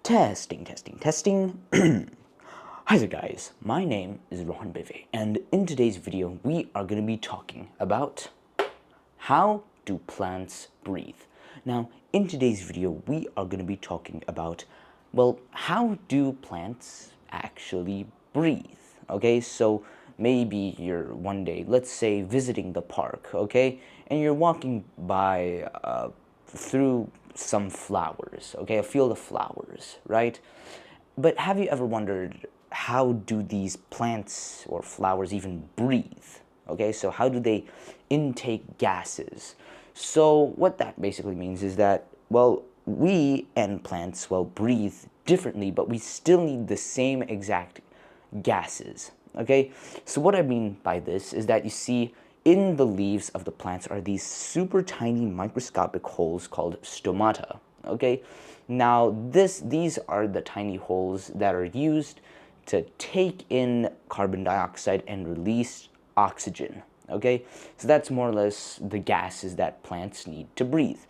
Testing, testing, testing. Hi there guys, my name is Rohan Beve, and in today's video we are going to be talking about how do plants breathe. Now, in today's video we are going to be talking about, well, how do plants actually breathe? Okay, so maybe you're one day, let's say, visiting the park, okay, and you're walking by through some flowers, okay, a field of flowers, right? But have you ever wondered, how do these plants or flowers even breathe? Okay, so how do they intake gases? So what that basically means is that, well, we and plants, well, breathe differently, but we still need the same exact gases. Okay, so what I mean by this is that, you see, in the leaves of the plants are these super tiny microscopic holes called stomata. Okay, now these are the tiny holes that are used to take in carbon dioxide and release oxygen. Okay, so that's more or less the gases that plants need to breathe,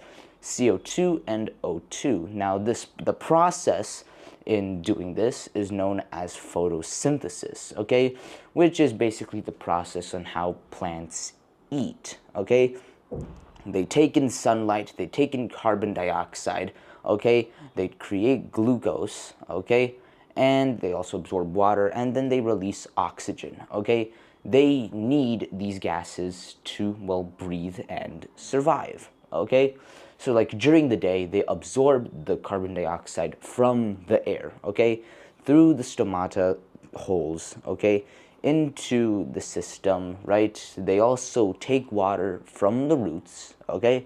CO2 and O2. Now the process in doing this is known as photosynthesis, okay, which is basically the process on how plants eat. Okay, they take in sunlight, they take in carbon dioxide, okay, they create glucose, okay, and they also absorb water, and then they release oxygen. Okay, they need these gases to, well, breathe and survive. Okay, so like during the day they absorb the carbon dioxide from the air, okay, through the stomata holes, okay, into the system, right? They also take water from the roots, okay,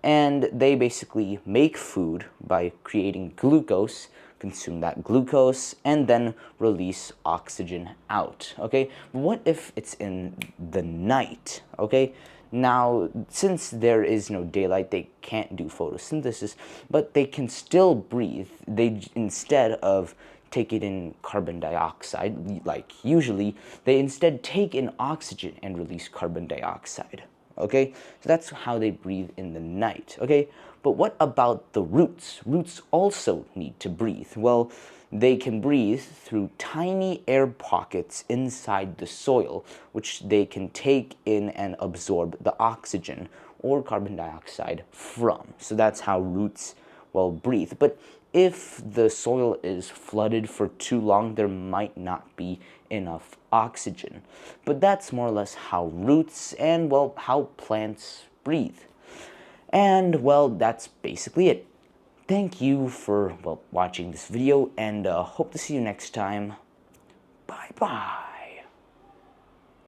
and they basically make food by creating glucose, consume that glucose, and then release oxygen out. Okay, what if it's in the night? Okay, now since there is no daylight, they can't do photosynthesis, but they can still breathe. They, instead of taking in carbon dioxide like usually, they instead take in oxygen and release carbon dioxide. Okay, so that's how they breathe in the night. Okay, but what about the roots? Roots also need to breathe. Well, they can breathe through tiny air pockets inside the soil, which they can take in and absorb the oxygen or carbon dioxide from. So that's how roots, well, breathe. But if the soil is flooded for too long, there might not be enough oxygen. But that's more or less how roots and, well, how plants breathe. And, well, that's basically it. Thank you for, well, watching this video, and hope to see you next time. Bye-bye.